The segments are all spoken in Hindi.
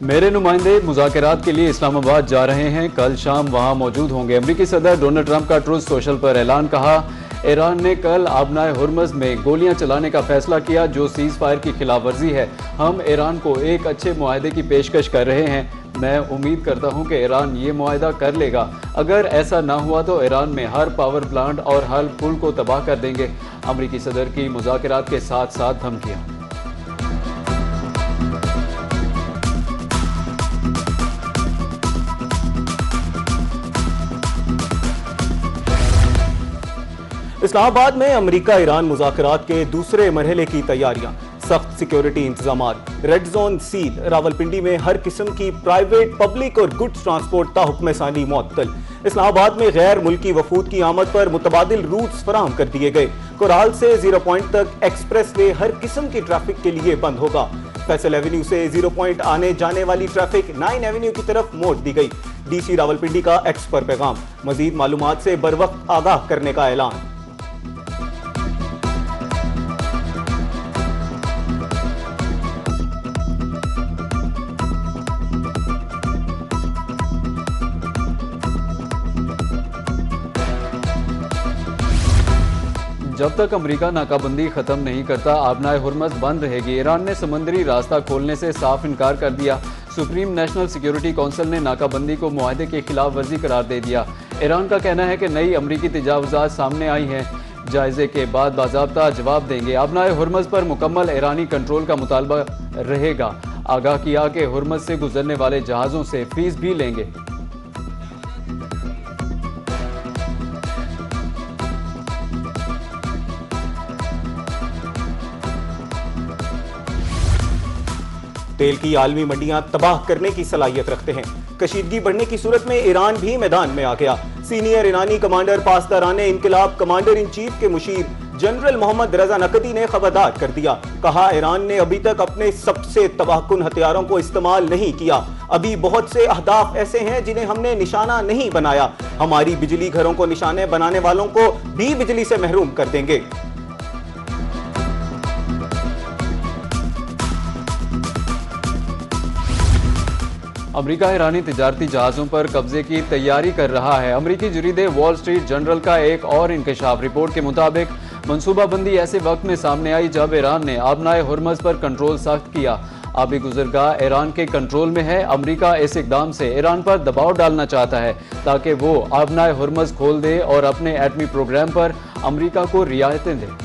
मेरे नुमाइंदे मुज़ाकरात के लिए इस्लामाबाद जा रहे हैं, कल शाम वहां मौजूद होंगे। अमरीकी सदर डोनाल्ड ट्रंप का ट्रूथ सोशल पर ऐलान, कहा ईरान ने कल आबनाए हुर्मुज़ में गोलियां चलाने का फैसला किया जो सीज़ फायर की खिलाफ वर्जी है। हम ईरान को एक अच्छे मुआहदे की पेशकश कर रहे हैं। मैं उम्मीद करता हूं कि ईरान ये मुआहदा कर लेगा। अगर ऐसा ना हुआ तो ईरान में हर पावर प्लांट और हर पुल को तबाह कर देंगे। अमरीकी सदर की मुज़ाकरात के साथ साथ धमकियां। इस्लामाबाद में अमेरिका ईरान मुज़ाकरात के दूसरे मरहले की तैयारियां, सख्त सिक्योरिटी इंतजामात, रेड जोन सील, रावलपिंडी में हर किस्म की प्राइवेट, पब्लिक और गुड्स ट्रांसपोर्ट ताहुक्म सानी मुअत्तल। इस्लामाबाद में गैर मुल्की वफूद की आमद पर मुतबादिल रूट्स फराहम कर दिए गए। कोराल से जीरो पॉइंट तक एक्सप्रेस वे हर किस्म की ट्रैफिक के लिए बंद होगा। फैसल एवेन्यू से जीरो पॉइंट आने जाने वाली ट्रैफिक 9 एवेन्यू की तरफ मोड़ दी गई। डीसी रावलपिंडी का एक्स पर पैगाम, मजीद मालूमात से बर वक्त आगाह करने का ऐलान। जब तक अमेरिका नाकाबंदी खत्म नहीं करता आबनाए हुर्मुज़ बंद रहेगी। ईरान ने समंदरी रास्ता खोलने से साफ इनकार कर दिया। सुप्रीम नेशनल सिक्योरिटी काउंसिल ने नाकाबंदी को मुआहदे के खिलाफ वर्जी करार दे दिया। ईरान का कहना है कि नई अमरीकी तजावुज़ात सामने आई हैं, जायजे के बाद बाज़ाब्ता जवाब देंगे। आबनाए हुर्मुज़ पर मुकम्मल ईरानी कंट्रोल का मुतालबा रहेगा। आगाह किया कि हुर्मुज़ से गुजरने वाले जहाज़ों से फीस भी लेंगे। तेल की आलमी मंडियां तबाह करने की सलाहियत रखते हैं। कशीदगी बढ़ने की सूरत में ईरान भी मैदान में आ गया। सीनियर ईरानी कमांडर पासदाराने इनकलाब कमांडर इन चीफ के मुशीर जनरल मोहम्मद रजा नकदी ने खबरदार कर दिया। कहा ईरान ने अभी तक अपने सबसे तबाहकुन हथियारों को इस्तेमाल नहीं किया। अभी बहुत से अहदाफ ऐसे हैं जिन्हें हमने निशाना नहीं बनाया। हमारी बिजली घरों को निशाने बनाने वालों को भी बिजली से महरूम कर देंगे। अमेरिका ईरानी तिजारती जहाज़ों पर कब्जे की तैयारी कर रहा है। अमेरिकी जरीदे वॉल स्ट्रीट जर्नल का एक और इंकशाफ रिपोर्ट के मुताबिक मनसूबाबंदी ऐसे वक्त में सामने आई जब ईरान ने आबनाए हुर्मुज़ पर कंट्रोल सख्त किया। आबी गुजरगाह ईरान के कंट्रोल में है। अमेरिका इस इकदाम से ईरान पर दबाव डालना चाहता है ताकि वो आबनाए हुर्मुज़ खोल दे और अपने एटमी प्रोग्राम पर अमेरिका को रियायतें दे।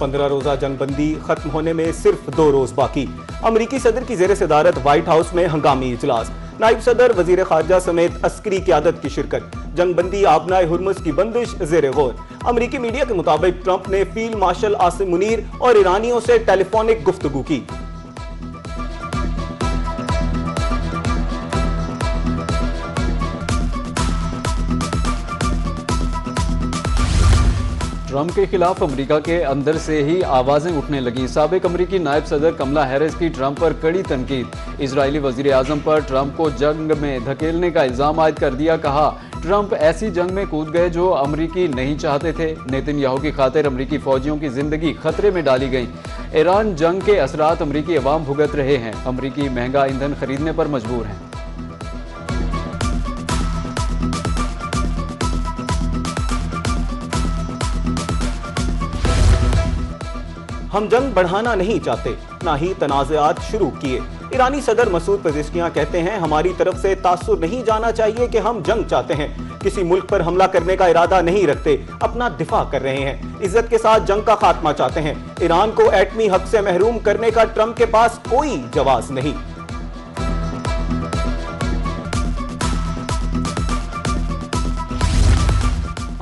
15 रोजा जंगबंदी खत्म होने में सिर्फ 2 रोज बाकी। अमरीकी सदर की जेर सदारत व्हाइट हाउस में हंगामी इजलास, नायब सदर, वजीर खारजा समेत अस्करी क़यादत की शिरकत। जंगबंदी आबनाए हुर्मुज़ की बंदिश ज़ेर गौर। अमरीकी मीडिया के मुताबिक ट्रंप ने फील्ड मार्शल आसिम मुनीर और ईरानियों से टेलीफोनिक गुफ्तगू की। ट्रंप के खिलाफ अमेरिका के अंदर से ही आवाजें उठने लगी। साबिक अमरीकी नायब सदर कमला हैरिस की ट्रंप पर कड़ी तनकीद। इजरायली वजीर आजम पर ट्रंप को जंग में धकेलने का इल्जाम आयद कर दिया। कहा ट्रंप ऐसी जंग में कूद गए जो अमरीकी नहीं चाहते थे। नेतन्याहू की खातिर अमरीकी फौजियों की जिंदगी खतरे में डाली गई। ईरान जंग के असरात अमरीकी अवाम भुगत रहे हैं। अमरीकी महंगा ईंधन खरीदने पर मजबूर हैं। हम जंग बढ़ाना नहीं चाहते, ना ही तनाज़ात शुरू किए। ईरानी सदर मसूद पेज़ेश्कियां कहते हैं हमारी तरफ से तासुर नहीं जाना चाहिए कि हम जंग चाहते हैं। किसी मुल्क पर हमला करने का इरादा नहीं रखते, अपना दिफा कर रहे हैं। इज्जत के साथ जंग का खात्मा चाहते हैं। ईरान को एटमी हक से महरूम करने का ट्रंप के पास कोई जवाब नहीं।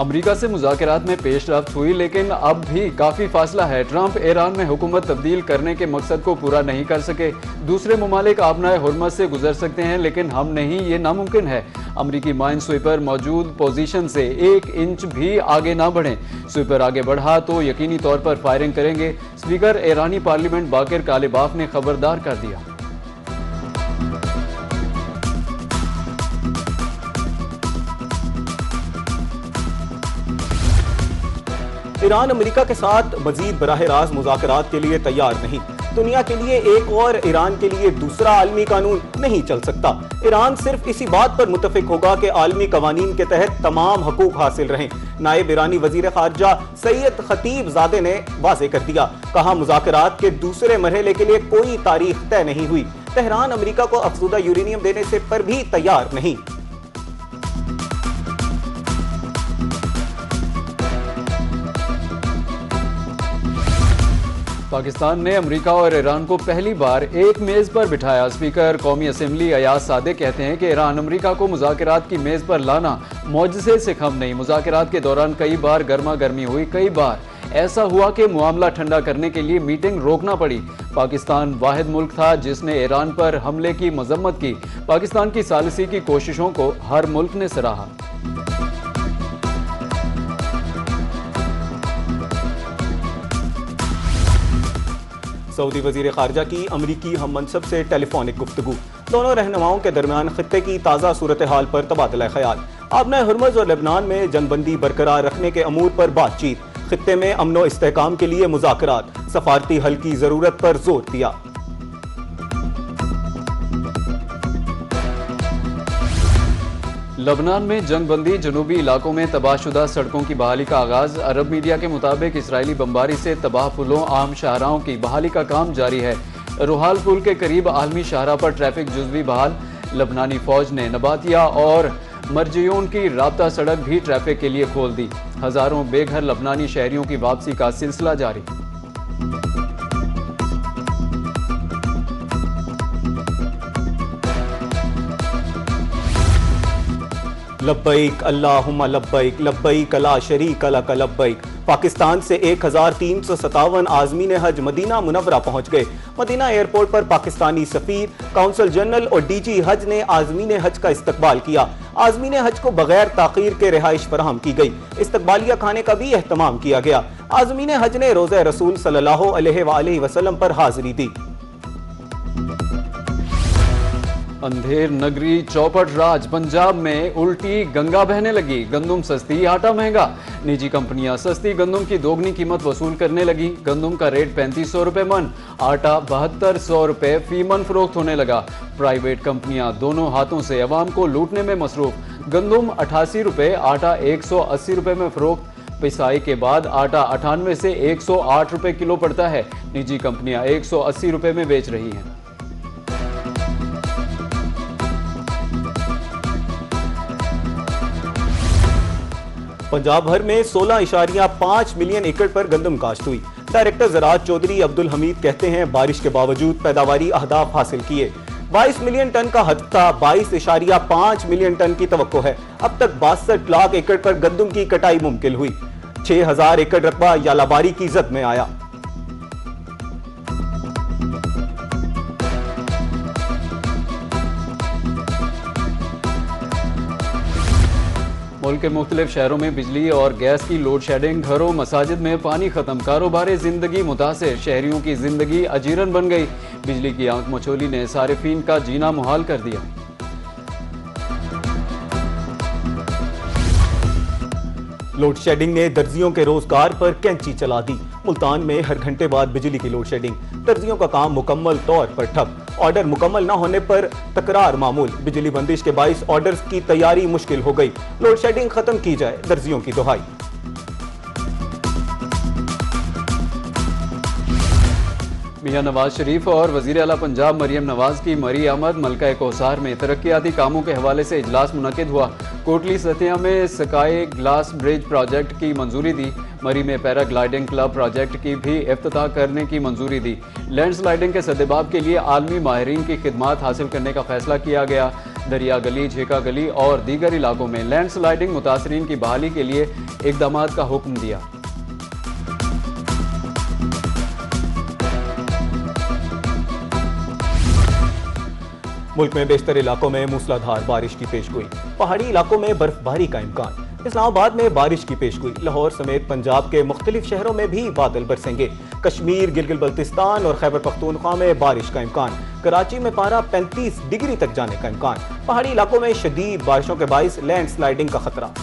अमेरिका से मुज़ाकरात में पेशरफ्त हुई लेकिन अब भी काफ़ी फासला है। ट्रंप ईरान में हुकूमत तब्दील करने के मकसद को पूरा नहीं कर सके। दूसरे ममालिक आबनाए हुर्मुज़ से गुजर सकते हैं लेकिन हम नहीं, ये नामुमकिन है। अमरीकी माइन स्वीपर मौजूद पोजीशन से 1 इंच भी आगे ना बढ़ें। स्वीपर आगे बढ़ा तो यकीनी तौर पर फायरिंग करेंगे। स्पीकर ईरानी पार्लियामेंट बाकिर कालिबाफ ने खबरदार कर दिया। ईरान अमेरिका के साथ मजीद बराह रास्त मुज़ाकरात के लिए तैयार नहीं। दुनिया के लिए एक और, ईरान के लिए दूसरा आलमी कानून नहीं चल सकता। ईरान सिर्फ इसी बात पर मुत्तफिक होगा कि आलमी कवानीन के तहत तमाम हकूक हासिल रहें। नायब ईरानी वजीर खारजा सैयद खतीबजादे ने वाज़ेह कर दिया, कहा मुज़ाकरात के दूसरे मरहले के लिए कोई तारीख तय नहीं हुई। तेहरान अमेरिका को अफज़ूदा यूरेनियम देने से पर भी तैयार नहीं। पाकिस्तान ने अमेरिका और ईरान को पहली बार एक मेज पर बिठाया। स्पीकर कौमी असेंबली अयाज सादिक कहते हैं कि ईरान अमेरिका को मुज़ाकरात की मेज पर लाना मौजज़े से कम नहीं। मुज़ाकरात के दौरान कई बार गर्मा गर्मी हुई, कई बार ऐसा हुआ कि मामला ठंडा करने के लिए मीटिंग रोकना पड़ी। पाकिस्तान वाहिद मुल्क था जिसने ईरान पर हमले की मजम्मत की। पाकिस्तान की सालिसी की कोशिशों को हर मुल्क ने सराहा। सऊदी वजीर खारजा की अमरीकी हम मनसब से टेलीफोनिक गुफ्तगू। दोनों रहनुमाओं के दरमियान खित्ते की ताज़ा सूरत हाल पर तबादला ख्याल। आबना हुर्मुज़ और लेबनान में जंगबंदी बरकरार रखने के अमूर पर बातचीत। खित्ते में अमनो इस्तेहकाम के लिए मुज़ाकरात, सफारती हल की जरूरत पर जोर दिया। लबनान में जंगबंदी, जनूबी इलाकों में तबाहशुदा सड़कों की बहाली का आगाज। अरब मीडिया के मुताबिक इसराइली बमबारी से तबाह पुलों, आम शाहराहों की बहाली का काम जारी है। रुहाल पुल के करीब आलमी शाहरा पर ट्रैफिक जुज़वी बहाल। लबनानी फौज ने नबातिया और मरजियून की राब्ता सड़क भी ट्रैफिक के लिए खोल दी। हजारों बेघर लबनानी शहरियों की वापसी का सिलसिला जारी। लब्बैक अल्लाहुम्मा लब्बैक, लब्बैक ला शरीक लक लब्बैक। पाकिस्तान से 1357 आज़मीन हज मदीना मुनव्वरा पहुंच गए। मदीना एयरपोर्ट पर पाकिस्तानी सफीर, काउंसिल जनरल और डीजी हज ने आज़मीन हज का इस्तकबाल किया। आज़मीन हज को बगैर ताखीर के रिहाइश फराहम की गई। इस्तकबालिया खाने का भी एहतमाम किया गया। आज़मीन हज ने रोज़े रसूल सल्लल्लाहु अलैहि वसल्लम पर हाजिरी दी। अंधेर नगरी चौपट राज, पंजाब में उल्टी गंगा बहने लगी। गंदुम सस्ती, आटा महंगा। निजी कंपनियां सस्ती गंदुम की दोगुनी कीमत वसूल करने लगी। गंदुम का रेट 3500 रुपए मन, आटा 7200 रुपए फी मन फरोख्त होने लगा। प्राइवेट कंपनियां दोनों हाथों से अवाम को लूटने में मसरूफ। गंदुम 88 रुपए, आटा 180 रुपए में फरोख्त। पिसाई के बाद आटा 98 से 108 रुपए किलो पड़ता है। निजी कंपनियां 180 रुपए में बेच रही हैं। पंजाब भर में 16.5 मिलियन एकड़ पर गंदम काश्त हुई। डायरेक्टर ज़राअत चौधरी अब्दुल हमीद कहते हैं बारिश के बावजूद पैदावारी अहदाफ हासिल किए। 22 मिलियन टन का हद था, 22.5 मिलियन टन की तवक्को है। अब तक 62 लाख एकड़ पर गंदम की कटाई मुमकिन हुई। 6000 एकड़ रकबा यालाबारी की जद में आया। मुल्क के मुख्तलिफ शहरों में बिजली और गैस की लोड शेडिंग, घरों मसाजिद में पानी खत्म, कारोबार जिंदगी मुतासिर, शहरियों की जिंदगी अजीरन बन गई। बिजली की आंख मचोली ने सारिफीन का जीना मुहाल कर दिया। लोड शेडिंग ने दर्जियों के रोजगार पर कैंची चला दी। मुल्तान में हर घंटे बाद बिजली की लोड शेडिंग, दर्जियों का काम मुकम्मल तौर पर ठप। ऑर्डर मुकम्मल न होने पर तकरार मामूल। बिजली बंदिश के बाइस ऑर्डर्स की तैयारी मुश्किल हो गई। लोड शेडिंग खत्म की जाए, दर्जियों की दुहाई। मियां नवाज शरीफ और वजीर आला पंजाब मरियम नवाज की मरी आमद। मलका कोसार में तरक्याती कामों के हवाले से इजलास मुनक़िद हुआ। कोटली सतिया में स्काई ग्लास ब्रिज प्रोजेक्ट की मंजूरी दी। मरी में पैराग्लाइडिंग क्लब प्रोजेक्ट की भी इफ्तिताह करने की मंजूरी दी। लैंडस्लाइडिंग के सद्देबाब के लिए आलमी माहिरीन की खिदमात हासिल करने का फैसला किया गया। दरिया गली, झेका गली और दीगर इलाकों में लैंडस्लाइडिंग मुतासरीन की बहाली के लिए इकदाम का हुक्म दिया। मुल्क में बेशतर इलाकों में मूसलाधार बारिश की पेशगोई। पहाड़ी इलाकों में बर्फबारी का इम्कान। इस्लामाबाद में बारिश की पेशगोई। लाहौर समेत पंजाब के मुख्तलिफ शहरों में भी बादल बरसेंगे। कश्मीर, गिलगित बल्तिस्तान और खैबर पख्तूनख्वा में बारिश का इम्कान। कराची में पारा 35 डिग्री तक जाने का इम्कान। पहाड़ी इलाकों में शदीद बारिशों के बाइस लैंडस्लाइडिंग का खतरा।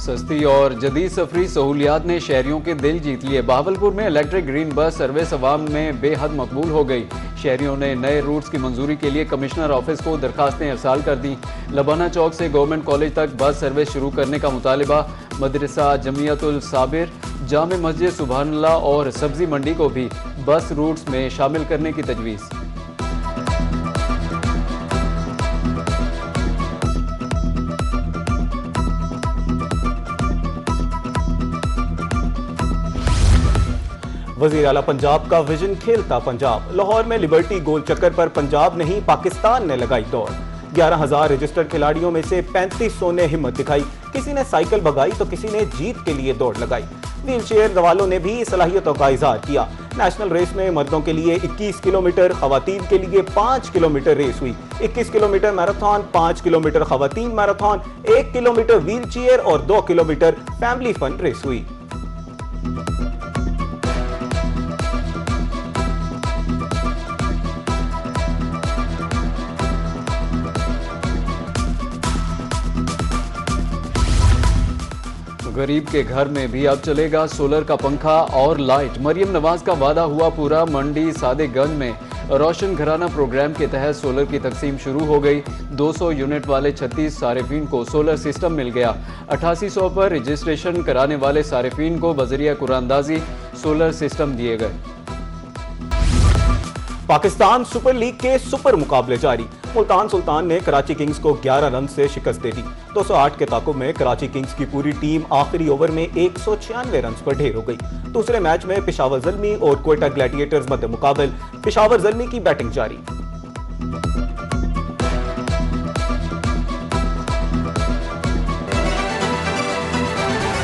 सस्ती और जदीद सफरी सहूलियात ने शहरियों के दिल जीत लिए। बहावलपुर में इलेक्ट्रिक ग्रीन बस सर्विस अवाम में बेहद मकबूल हो गई। शहरियों ने नए रूट्स की मंजूरी के लिए कमिश्नर ऑफिस को दरखास्तें अरसाल कर दी। लबाना चौक से गवर्नमेंट कॉलेज तक बस सर्विस शुरू करने का मुतालिबा। मदरसा जमियतुल साबिर, जामे मस्जिद सुबहानल्लाह और सब्जी मंडी को भी बस रूट्स में शामिल करने की तजवीज़। वज़ीर आला पंजाब का विजन खेलता पंजाब। लाहौर में लिबर्टी गोल चक्कर पर पंजाब नहीं पाकिस्तान ने लगाई दौड़। 11,000 रजिस्टर्ड खिलाड़ियों में से 3500 ने हिम्मत दिखाई। किसी ने साइकिल भगाई तो किसी ने जीत के लिए दौड़ लगाई। व्हील चेयर वालों ने भी सलाहियतों का इजहार किया। नेशनल रेस में मर्दों के लिए 21 किलोमीटर, खवातीन के लिए 5 किलोमीटर रेस हुई। 21 किलोमीटर मैराथन, 5 किलोमीटर खवातीन मैराथन, 1 किलोमीटर व्हील चेयर और 2 किलोमीटर फैमिली फन रेस हुई। गरीब के घर में भी अब चलेगा सोलर का पंखा और लाइट। मरियम नवाज का वादा हुआ पूरा। मंडी सादेगंज में रोशन घराना प्रोग्राम के तहत सोलर की तकसीम शुरू हो गई। 200 यूनिट वाले 36 सारिफीन को सोलर सिस्टम मिल गया। 8800 पर रजिस्ट्रेशन कराने वाले सारिफीन को बजरिया कुरानदाजी सोलर सिस्टम दिए गए। पाकिस्तान सुपर लीग के सुपर मुकाबले जारी। मुल्तान सुल्तान ने कराची किंग्स को 11 रन से शिकस्त दे दी। 208 के ताकुब में कराची किंग्स की पूरी टीम आखिरी ओवर में 196 रन पर ढेर हो गई। दूसरे मैच में पेशावर ज़ल्मी और क्वेटा ग्लैडिएटर्स मध्य मुकाबल। पेशावर ज़ल्मी की बैटिंग जारी।